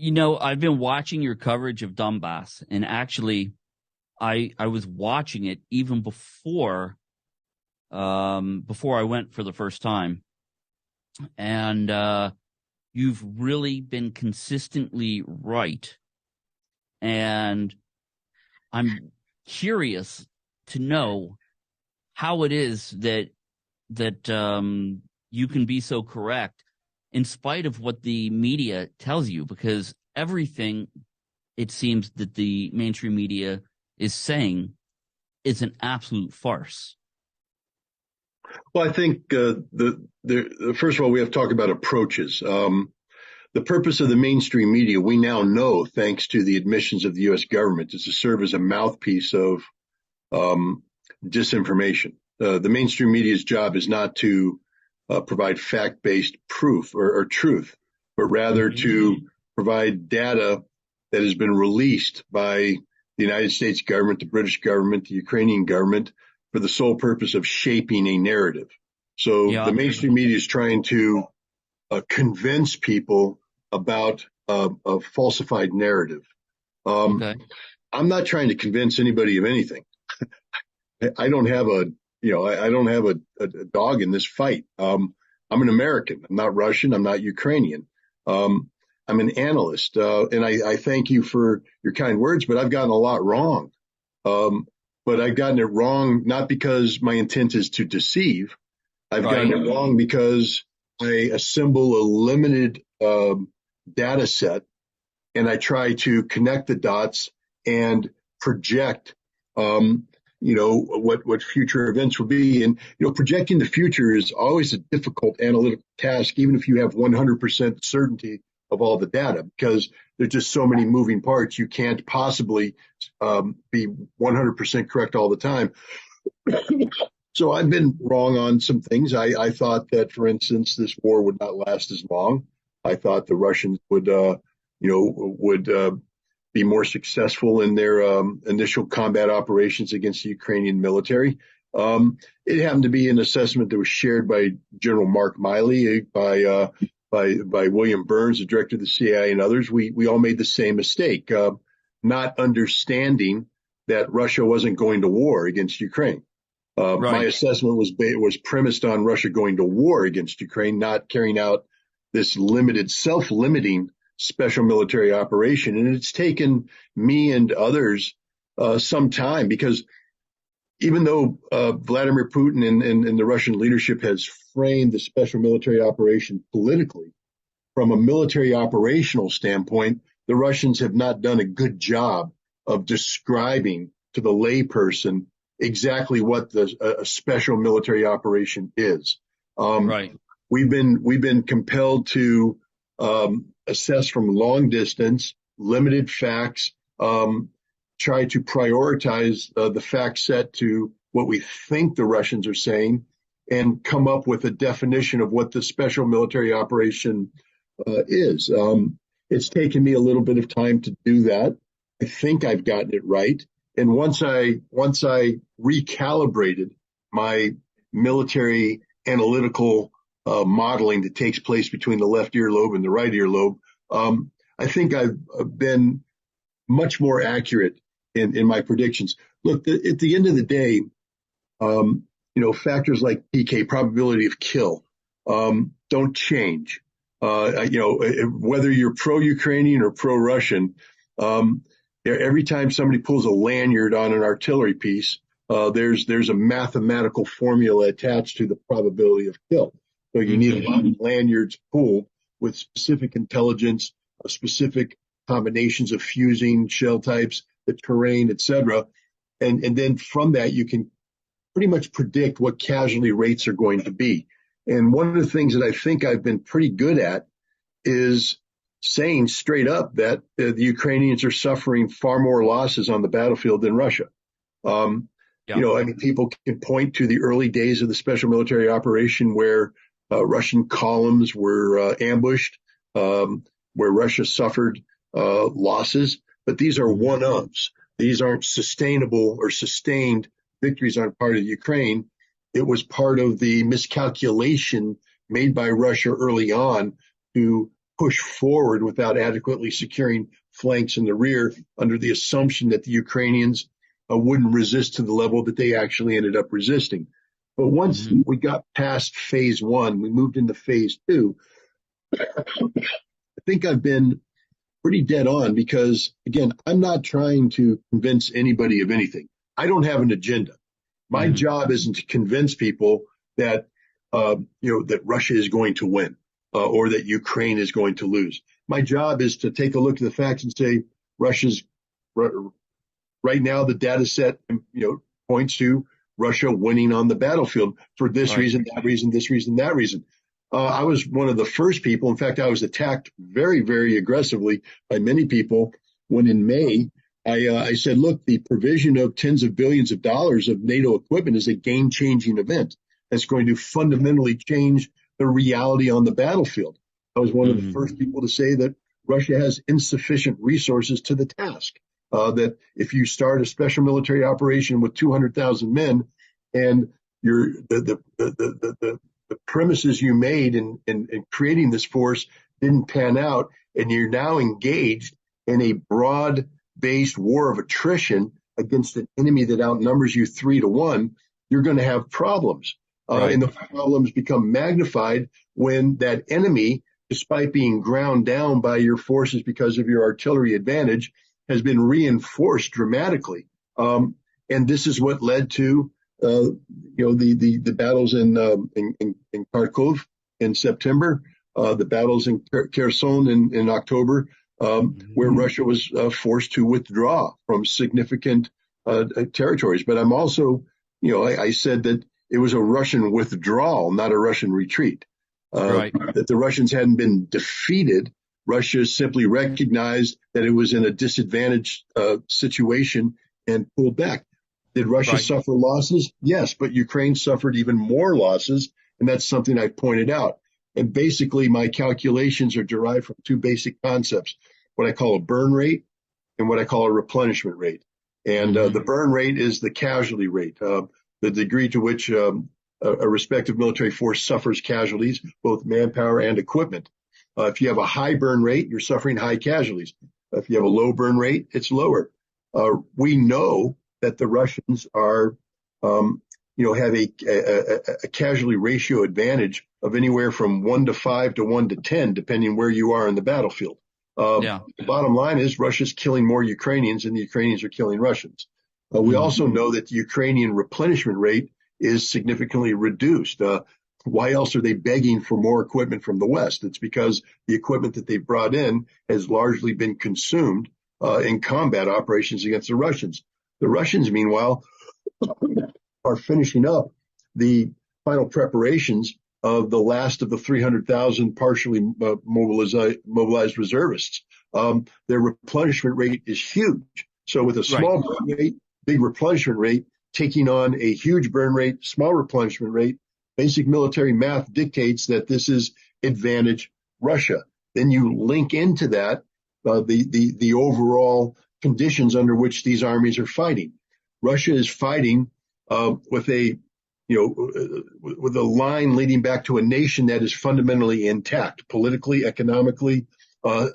I've been watching your coverage of Donbass, and actually, I was watching it even before I went for the first time, and you've really been consistently right. And I'm curious to know how it is that you can be so correct in spite of what the media tells you, because everything it seems that the mainstream media is saying is an absolute farce. Well, I think the first of all, we have to talk about approaches. The purpose of the mainstream media, we now know, thanks to the admissions of the U.S. government, is to serve as a mouthpiece of um, disinformation. The mainstream media's job is not to provide fact-based proof or truth, but rather to provide data that has been released by the United States government, the British government, the Ukrainian government, for the sole purpose of shaping a narrative. So Yeah. the mainstream media is trying to convince people about a falsified narrative. Um, Okay. I'm not trying to convince anybody of anything. I don't have I don't have a dog in this fight. I'm an American. I'm not Russian. I'm not Ukrainian. Um, I'm an analyst, and I thank you for your kind words, but I've gotten a lot wrong. Um, but I've gotten it wrong not because my intent is to deceive. I've gotten Right. it wrong because I assemble a limited data set and I try to connect the dots and project, what future events will be. And, projecting the future is always a difficult analytical task, even if you have 100% certainty of all the data, because there's just so many moving parts. You can't possibly be 100% correct all the time. So I've been wrong on some things. I thought that, for instance, this war would not last as long. I thought the Russians would be more successful in their initial combat operations against the Ukrainian military. It happened to be an assessment that was shared by General Mark Milley, by William Burns, the director of the CIA, and others. We all made the same mistake, not understanding that Russia wasn't going to war against Ukraine. My Right. assessment was premised on Russia going to war against Ukraine, not carrying out this limited, self-limiting special military operation. And it's taken me and others some time, because even though Vladimir Putin and the Russian leadership has framed the special military operation politically, from a military operational standpoint, the Russians have not done a good job of describing to the layperson exactly what a special military operation is. Um, Right. we've been compelled to assess from long distance, limited facts, try to prioritize the fact set to what we think the Russians are saying, and come up with a definition of what the special military operation is. It's taken me a little bit of time to do that. I think I've gotten it right. And once I recalibrated my military analytical modeling that takes place between the left earlobe and the right earlobe, I think I've been much more accurate in my predictions. Look, at the end of the day, factors like PK, probability of kill, don't change. Whether you're pro-Ukrainian or pro-Russian, every time somebody pulls a lanyard on an artillery piece, there's a mathematical formula attached to the probability of kill. So you need a lot of lanyards pulled with specific intelligence, specific combinations of fusing shell types, the terrain, etc. And then from that, you can pretty much predict what casualty rates are going to be. And one of the things that I think I've been pretty good at is saying straight up that the Ukrainians are suffering far more losses on the battlefield than Russia. Yeah. People can point to the early days of the special military operation where Russian columns were ambushed, where Russia suffered losses, but these are one-ofs. These aren't sustainable or sustained victories on the part of Ukraine. It was part of the miscalculation made by Russia early on to push forward without adequately securing flanks in the rear under the assumption that the Ukrainians wouldn't resist to the level that they actually ended up resisting. But once we got past phase one, we moved into phase two. I think I've been pretty dead on because, again, I'm not trying to convince anybody of anything. I don't have an agenda. My job isn't to convince people that, that Russia is going to win or that Ukraine is going to lose. My job is to take a look at the facts and say Russia's right now. The data set, points to Russia winning on the battlefield for this reason, that reason, this reason, that reason. I was one of the first people. In fact, I was attacked very, very aggressively by many people when in May, I said, look, the provision of tens of billions of dollars of NATO equipment is a game-changing event that's going to fundamentally change the reality on the battlefield. I was one of the first people to say that Russia has insufficient resources to the task, that if you start a special military operation with 200,000 men and the premises you made in creating this force didn't pan out, and you're now engaged in a broad-based war of attrition against an enemy that outnumbers you 3-1, you're going to have problems. And the problems become magnified when that enemy, despite being ground down by your forces because of your artillery advantage, has been reinforced dramatically. And this is what led to the battles in Kharkov in September, the battles in Kherson in October, where Russia was forced to withdraw from significant territories. But I'm also, I said that it was a Russian withdrawal, not a Russian retreat. That the Russians hadn't been defeated. Russia simply recognized that it was in a disadvantaged situation and pulled back. Did Russia suffer losses? Yes, but Ukraine suffered even more losses, and that's something I pointed out. And basically, my calculations are derived from two basic concepts, what I call a burn rate and what I call a replenishment rate. And the burn rate is the casualty rate, the degree to which a respective military force suffers casualties, both manpower and equipment. If you have a high burn rate, you're suffering high casualties. If you have a low burn rate, it's lower. We know that the Russians are, have a casualty ratio advantage of anywhere from 1-5 to 1-10, depending where you are in the battlefield. The bottom line is Russia's killing more Ukrainians than the Ukrainians are killing Russians. We also know that the Ukrainian replenishment rate is significantly reduced. Why else are they begging for more equipment from the West? It's because the equipment that they brought in has largely been consumed in combat operations against the Russians. The Russians, meanwhile, are finishing up the final preparations of the last of the 300,000 partially mobilized reservists. Their replenishment rate is huge. So with a small burn rate, big replenishment rate, taking on a huge burn rate, small replenishment rate, basic military math dictates that this is advantage Russia. Then you link into that the overall conditions under which these armies are fighting. Russia is fighting with a line leading back to a nation that is fundamentally intact, politically, economically,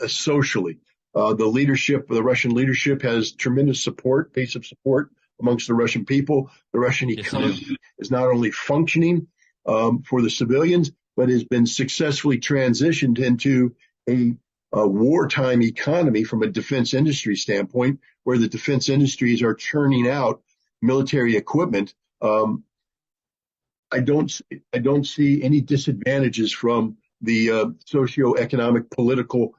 socially. The Russian leadership has tremendous support, base of support amongst the Russian people. The Russian economy is not only functioning for the civilians, but has been successfully transitioned into a wartime economy from a defense industry standpoint, where the defense industries are churning out military equipment. I don't see any disadvantages from the socioeconomic political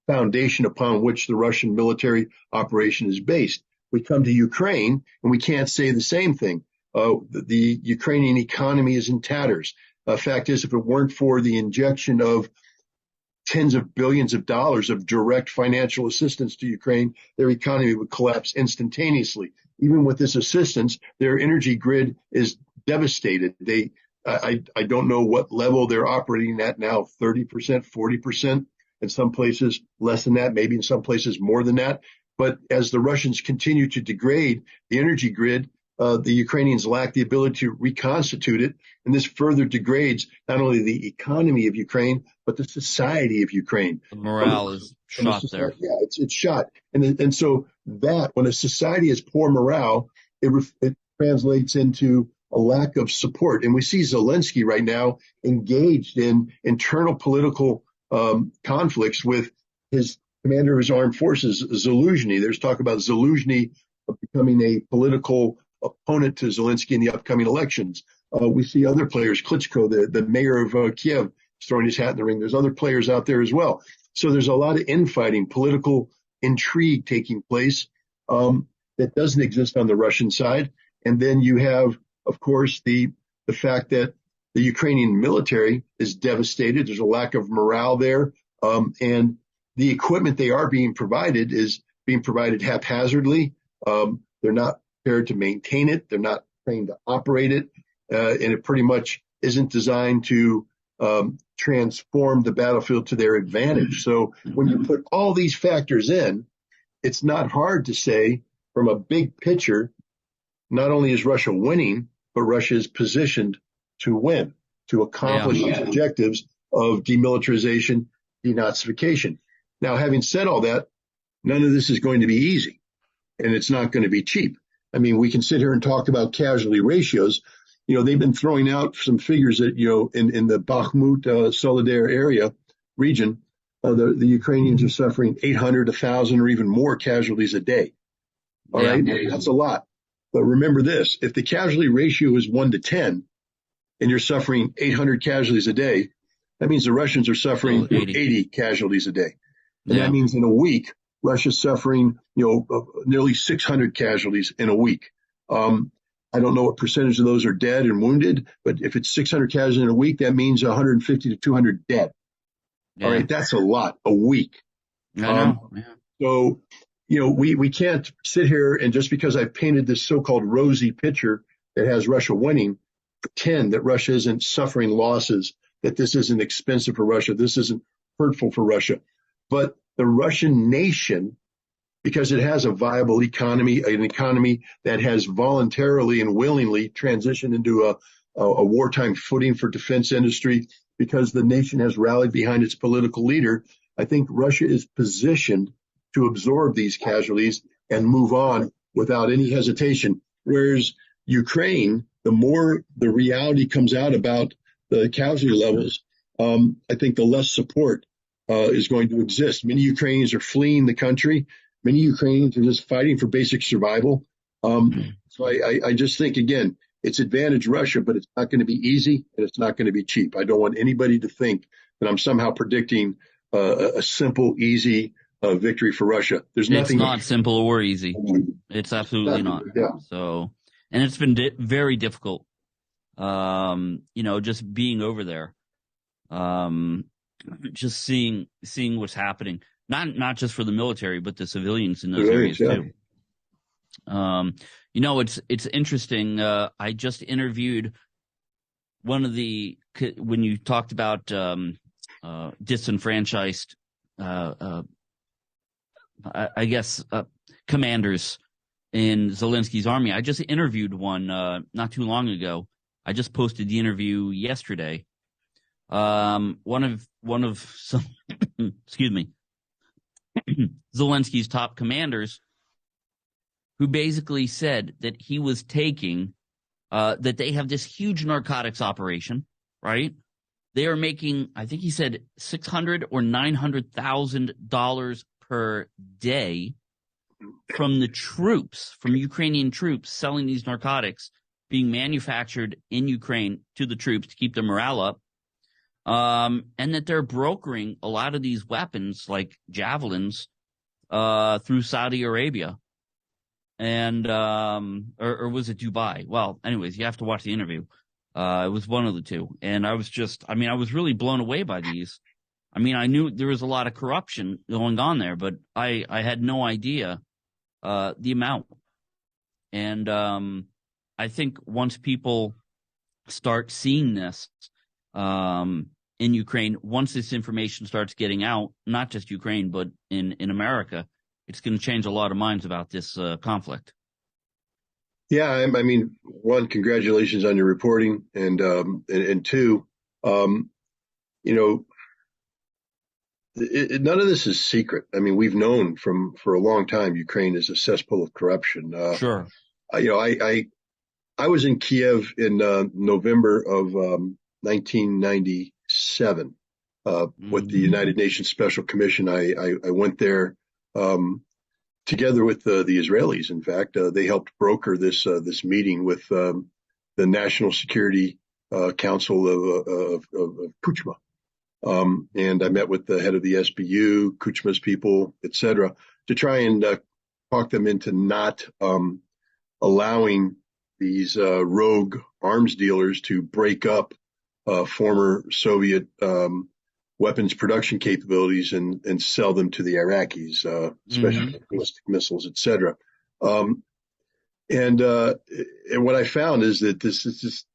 foundation upon which the Russian military operation is based. We come to Ukraine and we can't say the same thing. The Ukrainian economy is in tatters. Fact is, if it weren't for the injection of tens of billions of dollars of direct financial assistance to Ukraine, their economy would collapse instantaneously. Even with this assistance, their energy grid is devastated. I don't know what level they're operating at now, 30%, 40%, in some places less than that, maybe in some places more than that. But as the Russians continue to degrade the energy grid, the Ukrainians lack the ability to reconstitute it, and this further degrades not only the economy of Ukraine but the society of Ukraine. The morale is shot there. Yeah, it's shot, and so that when a society has poor morale, it translates into a lack of support, and we see Zelensky right now engaged in internal political conflicts with his commander of his armed forces, Zaluzhny. There's talk about Zaluzhny becoming a political opponent to Zelensky in the upcoming elections. We see other players, Klitschko, the mayor of Kiev, is throwing his hat in the ring. There's other players out there as well. So there's a lot of infighting, political intrigue taking place that doesn't exist on the Russian side. And then you have, of course, the fact that the Ukrainian military is devastated. There's a lack of morale there. And the equipment they are being provided is being provided haphazardly. They're not prepared to maintain it. They're not trained to operate it. And it pretty much isn't designed to transform the battlefield to their advantage. So when you put all these factors in, it's not hard to say from a big picture, not only is Russia winning, but Russia is positioned to win, to accomplish its objectives of demilitarization, denazification. Now, having said all that, none of this is going to be easy, and it's not going to be cheap. I mean, we can sit here and talk about casualty ratios. You know, they've been throwing out some figures that, you know, in the Bakhmut, Solidar area region, the Ukrainians are suffering 800, 1,000, or even more casualties a day. All right, that's a lot. But remember this, if the casualty ratio is 1 to 10 and you're suffering 800 casualties a day, that means the Russians are suffering 80 casualties a day. And that means in a week, Russia's suffering, you know, nearly 600 casualties in a week. I don't know what percentage of those are dead and wounded, but if it's 600 casualties in a week, that means 150 to 200 dead. All right, that's a lot a week. I know. So, you know, we can't sit here and just because I've painted this so-called rosy picture that has Russia winning, pretend that Russia isn't suffering losses, that this isn't expensive for Russia, this isn't hurtful for Russia. But the Russian nation, because it has a viable economy, an economy that has voluntarily and willingly transitioned into a wartime footing for defense industry, because the nation has rallied behind its political leader, I think Russia is positioned to absorb these casualties and move on without any hesitation. Whereas Ukraine, the more the reality comes out about the casualty levels, I think the less support is going to exist. Many Ukrainians are fleeing the country. Many Ukrainians are just fighting for basic survival. So I just think, again, it's advantage Russia, but it's not going to be easy and it's not going to be cheap. I don't want anybody to think that I'm somehow predicting a simple, easy victory for Russia. There's nothing. It's not simple or easy. It's absolutely not. Yeah. So, and it's been very difficult. You know, just being over there, just seeing what's happening. Not just for the military, but the civilians in those areas too. You know, it's interesting. I just interviewed one of when you talked about disenfranchised, I guess, commanders in Zelensky's army. I just interviewed one not too long ago. I just posted the interview yesterday. One of some, excuse me, Zelensky's top commanders, who basically said that he was taking, that they have this huge narcotics operation, right? They are making, I think he said $600,000 or $900,000 per day from the troops, from Ukrainian troops selling these narcotics, being manufactured in Ukraine to the troops to keep their morale up. And that they're brokering a lot of these weapons, like javelins, through Saudi Arabia. And, or was it Dubai? Well, anyways, you have to watch the interview. It was one of the two. And I was really blown away by these. I mean, I knew there was a lot of corruption going on there, but I had no idea, the amount. And, I think once people start seeing this, in Ukraine, once this information starts getting out, not just Ukraine, but in America, it's going to change a lot of minds about this conflict. Yeah, I mean, one, congratulations on your reporting, and two, um, you know, none of this is secret. I mean, we've known for a long time Ukraine is a cesspool of corruption. Sure. You know, I was in Kiev in November of 1997 with the Hmm. United Nations Special Commission. I went there um, together with the Israelis. In fact, they helped broker this meeting with the National Security Council of Kuchma. And I met with the head of the SBU, Kuchma's people, etc., to try and talk them into not allowing these rogue arms dealers to break up former Soviet weapons production capabilities and sell them to the Iraqis, Hmm. especially ballistic missiles, etc. Um, and what I found is that this is just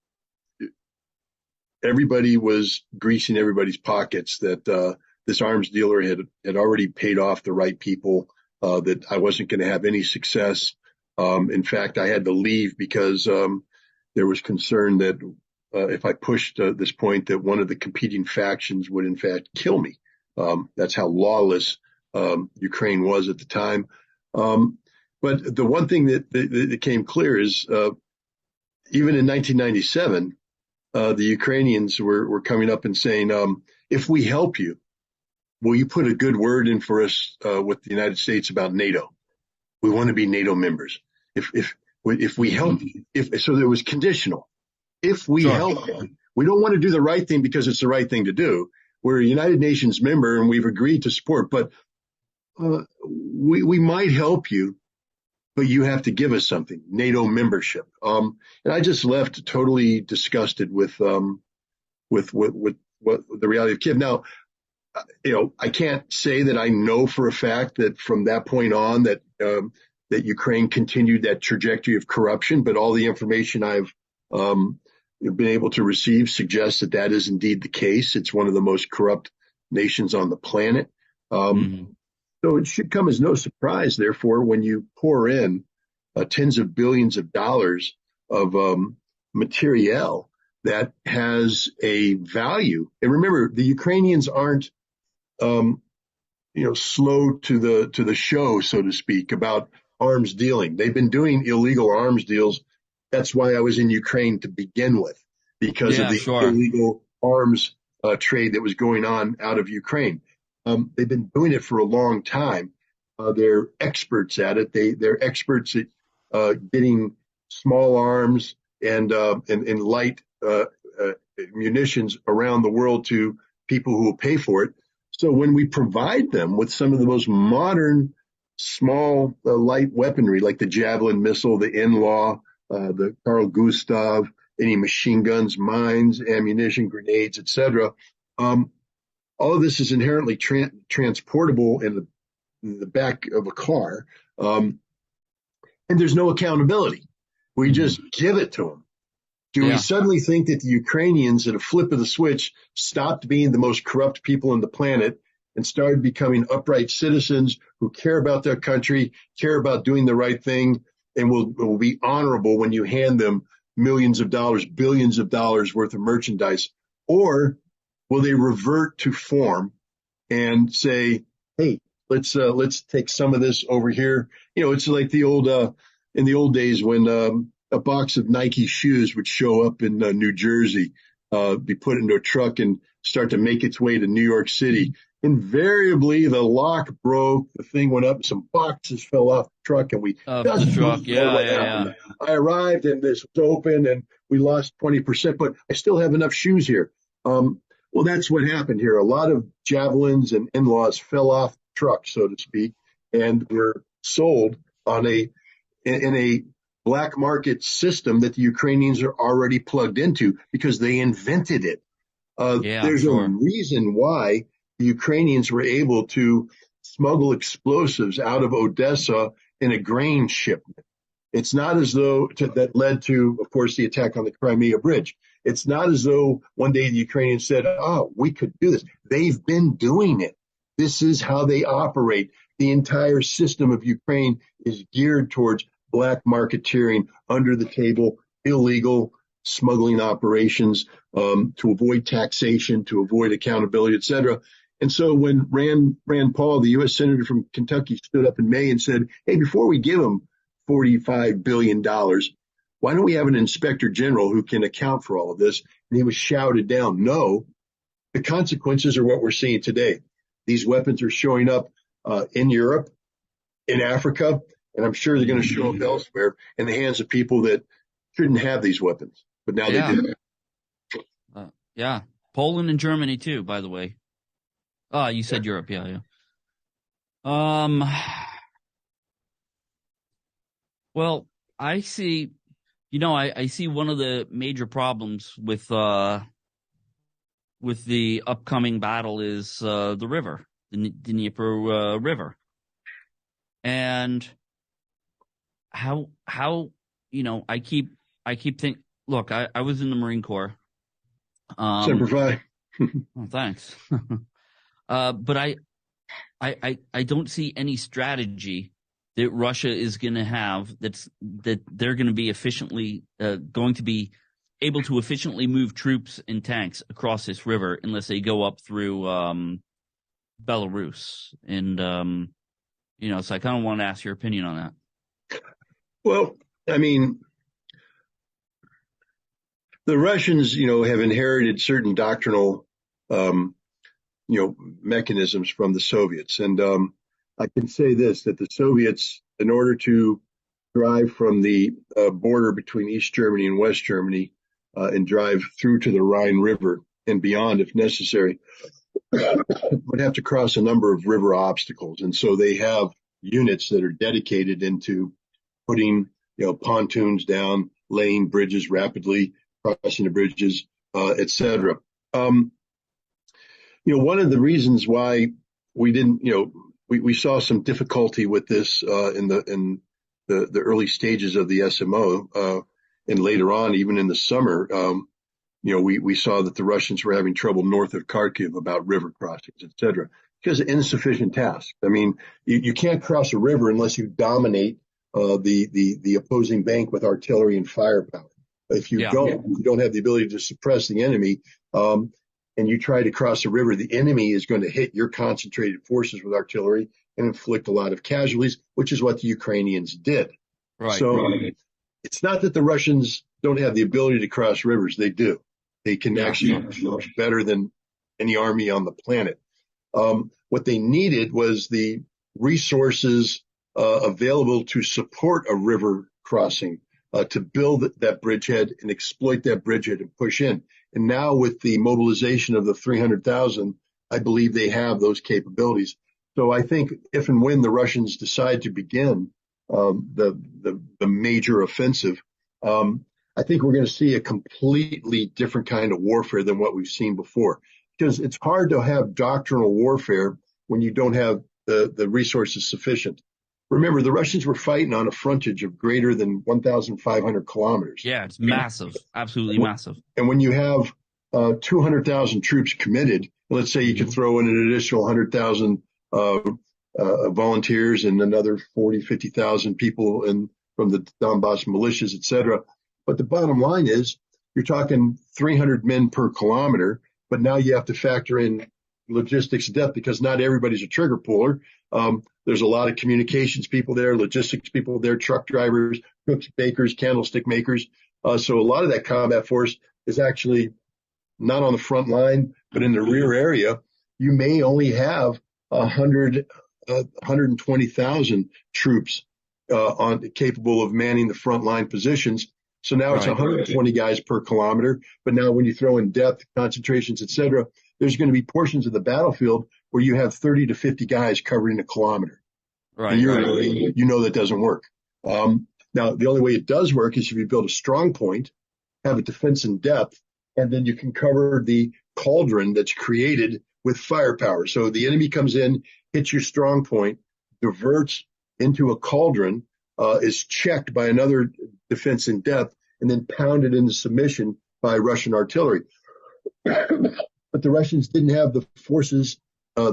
everybody was greasing everybody's pockets. That this arms dealer had already paid off the right people. That I wasn't going to have any success. In fact, I had to leave because there was concern that if I pushed this point, that one of the competing factions would in fact kill me. That's how lawless Ukraine was at the time. Um, but the one thing that became clear is even in 1997, the Ukrainians were coming up and saying, if we help you, will you put a good word in for us with the United States about NATO? We want to be NATO members. If we help you, if so, it was conditional. If we Sure. help you, we don't want to do the right thing because it's the right thing to do. We're a United Nations member and we've agreed to support, but we might help you, but you have to give us something, NATO membership. And I just left totally disgusted with what the reality of Kiev. Now, I can't say that I know for a fact that from that point on that Ukraine continued that trajectory of corruption, but all the information I've been able to receive suggests that that is indeed the case. It's one of the most corrupt nations on the planet. Um, Hmm. so it should come as no surprise, therefore, when you pour in tens of billions of dollars of materiel that has a value. And remember, the Ukrainians aren't um, slow to the show, so to speak, about arms dealing. They've been doing illegal arms deals. That's why I was in Ukraine to begin with, because of Yeah, the sure. illegal arms trade that was going on out of Ukraine. They've been doing it for a long time. They're experts at it. They're experts at getting small arms and light uh, munitions around the world to people who will pay for it. So when we provide them with some of the most modern, small, light weaponry, like the Javelin missile, the NLAW, the Carl Gustav, any machine guns, mines, ammunition, grenades, etc., um, all of this is inherently transportable in the back of a car, um, and there's no accountability. We just Hmm. give it to them. Do we Yeah. suddenly think that the Ukrainians, at a flip of the switch, stopped being the most corrupt people on the planet and started becoming upright citizens who care about their country, care about doing the right thing, and will be honorable when you hand them millions of dollars, billions of dollars worth of merchandise? Or will they revert to form and say, "Hey, let's take some of this over here"? It's like the old in the old days when a box of Nike shoes would show up in New Jersey, be put into a truck and start to make its way to New York City. Invariably, the lock broke, the thing went up, some boxes fell off the truck, and we Of the just truck. don't know Yeah, what yeah, yeah. happened. I arrived and this was open, and we lost 20%, but I still have enough shoes here. Well, that's what happened here. A lot of javelins and in-laws fell off the truck, so to speak, and were sold on in a black market system that the Ukrainians are already plugged into because they invented it. Yeah, There's a sure. reason why the Ukrainians were able to smuggle explosives out of Odessa in a grain shipment. It's not as though that led to, of course, the attack on the Crimea Bridge. It's not as though one day the Ukrainians said, "Oh, we could do this." They've been doing it. This is how they operate. The entire system of Ukraine is geared towards black marketeering, under the table, illegal smuggling operations, to avoid taxation, to avoid accountability, et cetera. And so when Rand Paul, the U.S. Senator from Kentucky, stood up in May and said, hey, before we give them $45 billion, why don't we have an inspector general who can account for all of this? And he was shouted down. No, the consequences are what we're seeing today. These weapons are showing up in Europe, in Africa, and I'm sure they're going to show up elsewhere in the hands of people that shouldn't have these weapons. But now they do. Yeah. Poland and Germany too, by the way. You said Europe. Yeah. Well, I see, I see one of the major problems with the upcoming battle is the river, the Dnieper River. And how I keep thinking, look, I was in the Marine Corps. Semper Fi. Well, thanks. But I don't see any strategy that Russia is going to have that they're going to be going to be able to efficiently move troops and tanks across this river unless they go up through Belarus. And so I kind of want to ask your opinion on that. Well, I mean, the Russians, have inherited certain doctrinal, mechanisms from the Soviets. And I can say this, that the Soviets, in order to drive from the border between East Germany and West Germany and drive through to the Rhine River and beyond, if necessary, would have to cross a number of river obstacles. And so they have units that are dedicated into putting, pontoons down, laying bridges rapidly, crossing the bridges, et cetera. One of the reasons why we didn't, we saw some difficulty with this in the early stages of the SMO, and later on, even in the summer, we saw that the Russians were having trouble north of Kharkiv about river crossings, et cetera, because of insufficient tasks. I mean, you can't cross a river unless you dominate the opposing bank with artillery and firepower. If you don't have the ability to suppress the enemy, and you try to cross a river, the enemy is going to hit your concentrated forces with artillery and inflict a lot of casualties, which is what the Ukrainians did. Right. So it's not that the Russians don't have the ability to cross rivers. They do. They can actually much better than any army on the planet. What they needed was the resources available to support a river crossing, to build that bridgehead and exploit that bridgehead and push in. And now with the mobilization of the 300,000, I believe they have those capabilities. So I think if and when the Russians decide to begin the major offensive, I think we're going to see a completely different kind of warfare than what we've seen before. Because it's hard to have doctrinal warfare when you don't have the resources sufficient. Remember, the Russians were fighting on a frontage of greater than 1,500 kilometers. Yeah, it's massive, absolutely massive. And when you have 200,000 troops committed, let's say you could throw in an additional 100,000 volunteers and another 40, 50,000 people from the Donbass militias, et cetera. But the bottom line is you're talking 300 men per kilometer, but now you have to factor in logistics depth because not everybody's a trigger puller. There's a lot of communications people there, logistics people there, truck drivers, cooks, bakers, candlestick makers. So a lot of that combat force is actually not on the front line, but in the rear area. You may only have 120,000 troops capable of manning the front line positions. So now it's 120 guys per kilometer. But now when you throw in depth, concentrations, et cetera, there's going to be portions of the battlefield where you have 30 to 50 guys covering a kilometer. Right. And that doesn't work. Now, the only way it does work is if you build a strong point, have a defense in depth, and then you can cover the cauldron that's created with firepower. So the enemy comes in, hits your strong point, diverts into a cauldron, is checked by another defense in depth, and then pounded into submission by Russian artillery. But the Russians didn't have the forces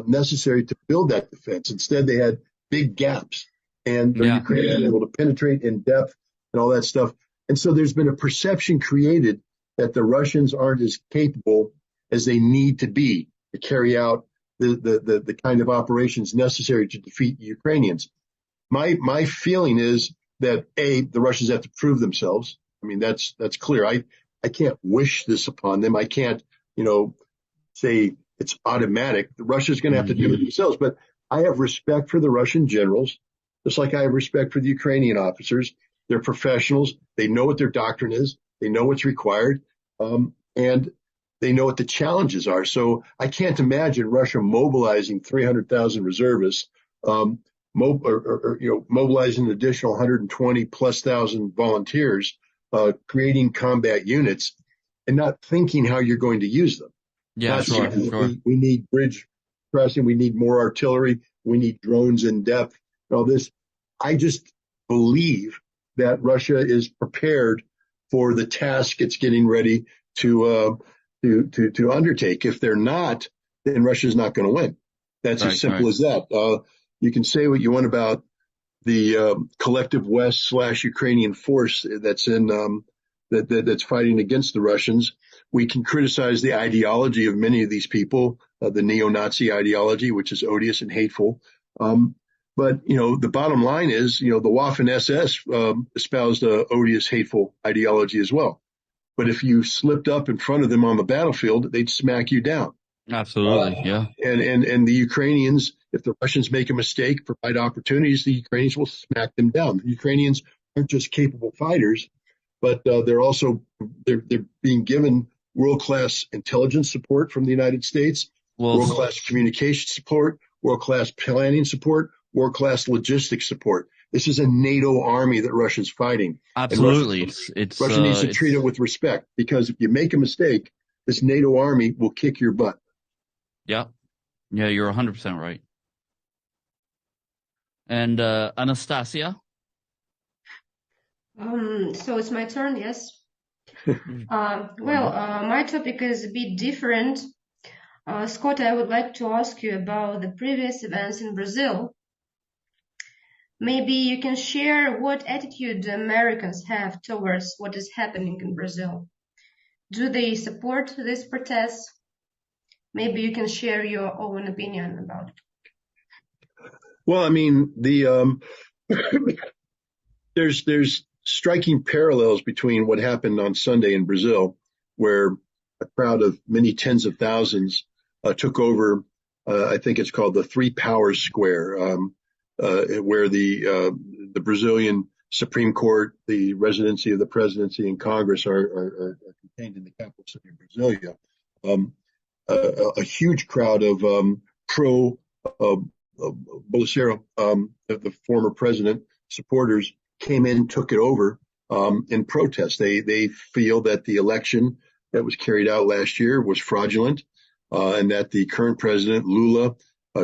necessary to build that defense. Instead, they had big gaps. and the Yeah. Ukrainians are able to penetrate in depth and all that stuff. And so there's been a perception created that the Russians aren't as capable as they need to be to carry out the kind of operations necessary to defeat the Ukrainians. My feeling is that the Russians have to prove themselves. I mean, that's clear. I can't wish this upon them. I can't, say it's automatic. The Russia's going to have to do it themselves. But I have respect for the Russian generals, just like I have respect for the Ukrainian officers. They're professionals. They know what their doctrine is. They know what's required, and they know what the challenges are. So I can't imagine Russia mobilizing 300,000 reservists, mobilizing an additional 120 plus thousand volunteers, creating combat units, and not thinking how you're going to use them. Yeah, Not sure, saying sure. we need bridge crossing, we need more artillery, we need drones in depth, and all this. I just believe that Russia is prepared for the task it's getting ready to undertake. If they're not, then Russia's not going to win. That's as Right, simple right. as that. You can say what you want about the collective West / Ukrainian force that's that's fighting against the Russians. We can criticize the ideology of many of these people, the neo-Nazi ideology, which is odious and hateful. But the bottom line is, the Waffen SS espoused a odious, hateful ideology as well. But if you slipped up in front of them on the battlefield, they'd smack you down. Absolutely. Yeah. And the Ukrainians, if the Russians make a mistake, provide opportunities, the Ukrainians will smack them down. The Ukrainians aren't just capable fighters, but they're being given world-class intelligence support from the United States, Well, world-class communication support, world-class planning support, world-class logistics support. This is a NATO army that Russia's fighting, and absolutely. Russia needs to treat it with respect, because if you make a mistake, this NATO army will kick your butt. Yeah. Yeah, you're 100% right. And Anastasia? So it's my turn, yes. My topic is a bit different. Scott, I would like to ask you about the previous events in Brazil. Maybe you can share what attitude the Americans have towards what is happening in Brazil. Do they support these protests? Maybe you can share your own opinion about it. Well, I mean, there's striking parallels between what happened on Sunday in Brazil, where a crowd of many tens of thousands took over. I think it's called the Three Powers Square, where the Brazilian Supreme Court, the residency of the presidency, and Congress are contained in the capital city of Brasilia. A huge crowd of pro Bolsonaro, the former president, supporters came in, took it over in protest. They feel that the election that was carried out last year was fraudulent, and that the current president, Lula,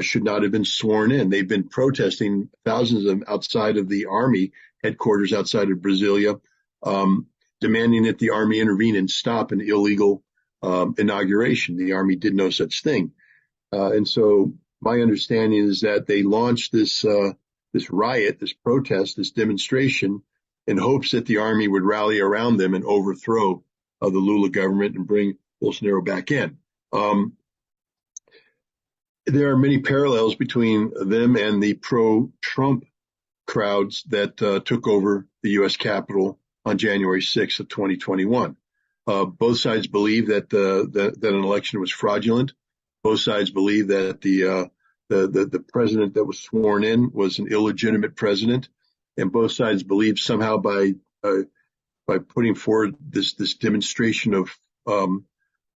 should not have been sworn in. They've been protesting, thousands of them, outside of the army headquarters outside of Brasilia, demanding that the army intervene and stop an illegal inauguration. The army did no such thing. And so my understanding is that they launched this riot, this protest, this demonstration, in hopes that the army would rally around them and overthrow the Lula government and bring Bolsonaro back in. There are many parallels between them and the pro-Trump crowds that took over the U.S. Capitol on January 6th of 2021. Both sides believe that that an election was fraudulent. Both sides believe that the president that was sworn in was an illegitimate president, and both sides believe somehow by putting forward this demonstration of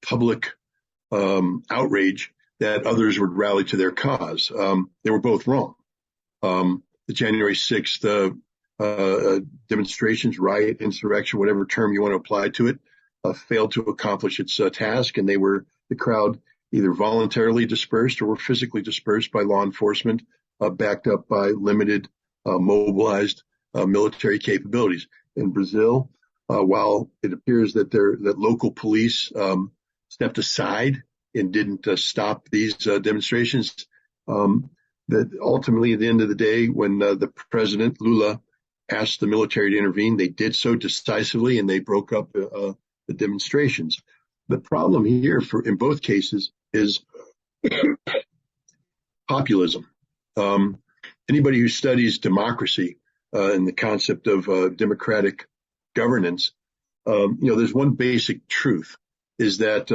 public outrage that others would rally to their cause. They were both wrong. The January 6th demonstrations, riot, insurrection, whatever term you want to apply to it, failed to accomplish its task, and the crowd either voluntarily dispersed or were physically dispersed by law enforcement, backed up by limited mobilized military capabilities. In Brazil, while it appears that local police stepped aside and didn't stop these demonstrations, that ultimately, at the end of the day, when the president Lula asked the military to intervene, they did so decisively, and they broke up the demonstrations. The problem here, in both cases, is populism. Anybody who studies democracy and the concept of democratic governance, there's one basic truth: is that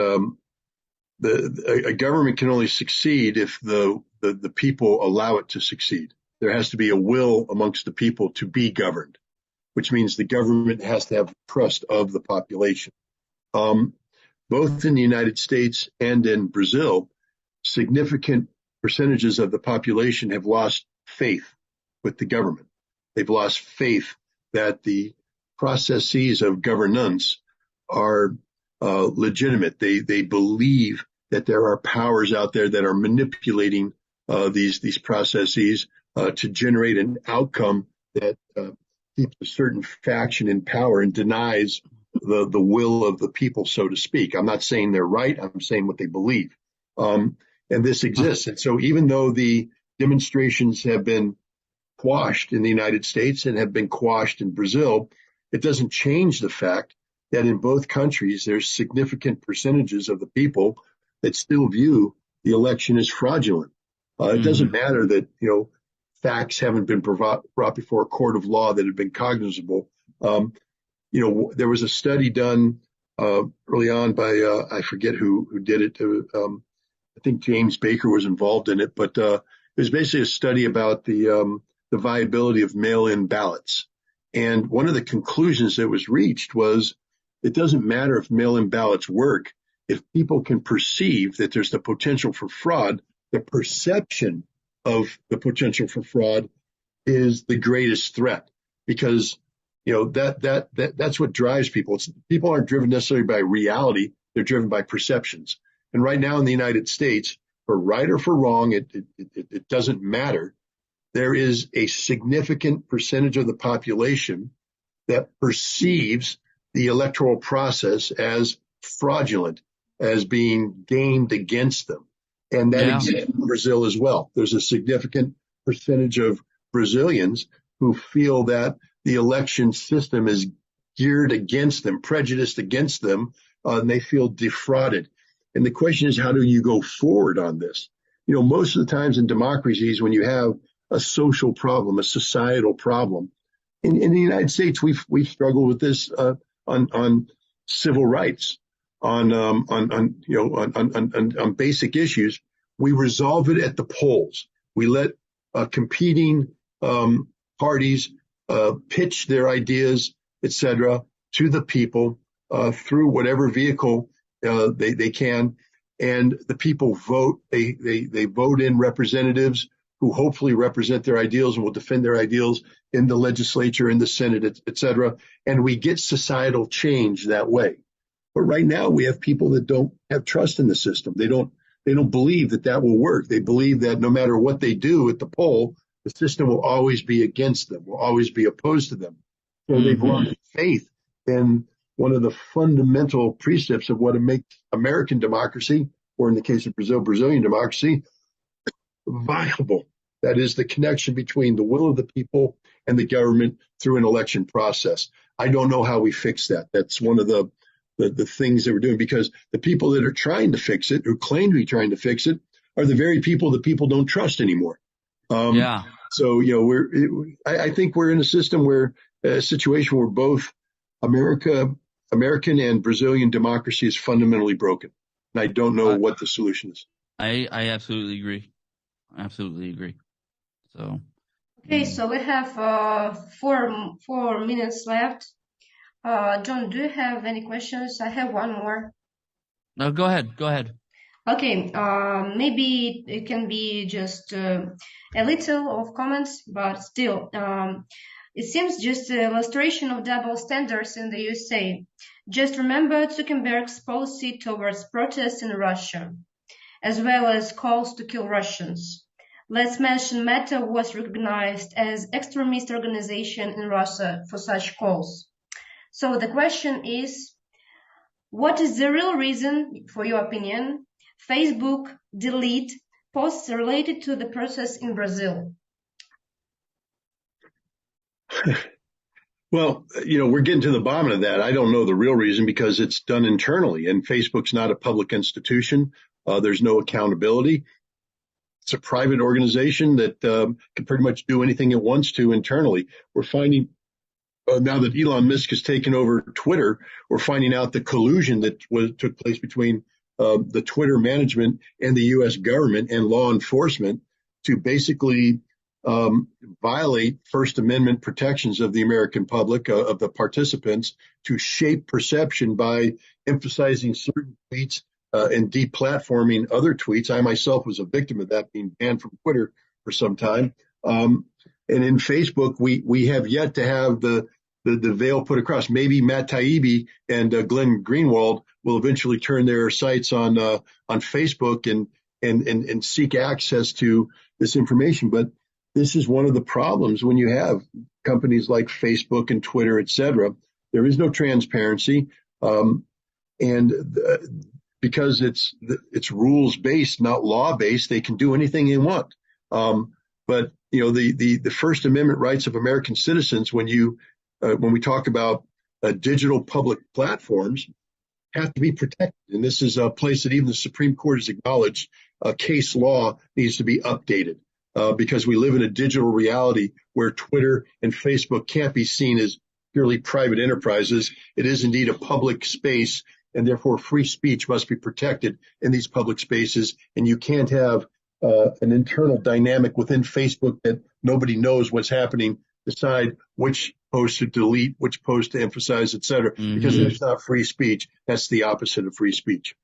a government can only succeed if the people allow it to succeed. There has to be a will amongst the people to be governed, which means the government has to have trust of the population. Both in the United States and in Brazil, significant percentages of the population have lost faith with the government. They've lost faith that the processes of governance are legitimate. They believe that there are powers out there that are manipulating these processes to generate an outcome that keeps a certain faction in power and denies the will of the people, so to speak. I'm not saying they're right. I'm saying what they believe. And this exists. And so even though the demonstrations have been quashed in the United States and have been quashed in Brazil, it doesn't change the fact that in both countries, there's significant percentages of the people that still view the election as fraudulent. It doesn't matter that, facts haven't been brought before a court of law that have been cognizable. There was a study done early on by, I forget who did it. I think James Baker was involved in it, but it was basically a study about the viability of mail-in ballots. And one of the conclusions that was reached was it doesn't matter if mail-in ballots work. If people can perceive that there's the potential for fraud, the perception of the potential for fraud is the greatest threat, because that's what drives people. People aren't driven necessarily by reality; they're driven by perceptions. And right now in the United States, for right or for wrong, it doesn't matter. There is a significant percentage of the population that perceives the electoral process as fraudulent, as being gamed against them. And that exists in Brazil as well. There's a significant percentage of Brazilians who feel that the election system is geared against them, prejudiced against them, and they feel defrauded. And the question is, how do you go forward on this? Most of the times in democracies, when you have a social problem, a societal problem, in the United States, we've struggled with this on civil rights, on basic issues. We resolve it at the polls. We let competing parties pitch their ideas, etc., to the people through whatever vehicle they can, and the people vote. They vote in representatives who hopefully represent their ideals and will defend their ideals in the legislature, in the Senate, etc. And we get societal change that way. But right now we have people that don't have trust in the system. They don't believe that will work. They believe that no matter what they do at the poll, the system will always be against them, will always be opposed to them. So they've lost faith in one of the fundamental precepts of what makes American democracy, or in the case of Brazil, Brazilian democracy, viable. That is the connection between the will of the people and the government through an election process. I don't know how we fix that. That's one of the things that we're doing, because the people that are trying to fix it, who claim to be trying to fix it, are the very people that people don't trust anymore. So, I think we're in a situation where both American and Brazilian democracy is fundamentally broken. And I don't know what the solution is. I absolutely agree. Absolutely agree. So. Okay, so we have 4 minutes left. John, do you have any questions? I have one more. No, go ahead. Okay, maybe it can be just a little of comments, but still, it seems just an illustration of double standards in the USA. Just remember Zuckerberg's policy towards protests in Russia, as well as calls to kill Russians. Let's mention Meta was recognized as extremist organization in Russia for such calls. So the question is, what is the real reason, for your opinion, Facebook delete posts related to the process in Brazil? Well, we're getting to the bottom of that. I don't know the real reason because it's done internally, and Facebook's not a public institution. There's no accountability. It's a private organization that can pretty much do anything it wants to internally. We're finding now that Elon Musk has taken over Twitter, we're finding out the collusion that took place between the Twitter management and the U.S. government and law enforcement to basically violate First Amendment protections of the American public, of the participants, to shape perception by emphasizing certain tweets and deplatforming other tweets. I myself was a victim of that, being banned from Twitter for some time. And in Facebook, we have yet to have the veil put across. Maybe Matt Taibbi and Glenn Greenwald will eventually turn their sights on Facebook and seek access to this information. But this is one of the problems when you have companies like Facebook and Twitter, et cetera. There is no transparency, because it's rules based, not law based. They can do anything they want. But the First Amendment rights of American citizens, when we talk about digital public platforms, have to be protected. And this is a place that even the Supreme Court has acknowledged case law needs to be updated because we live in a digital reality where Twitter and Facebook can't be seen as purely private enterprises. It is indeed a public space, and therefore free speech must be protected in these public spaces. And you can't have an internal dynamic within Facebook that nobody knows what's happening, decide which post to delete, which post to emphasize, et cetera, because there's not free speech. That's the opposite of free speech.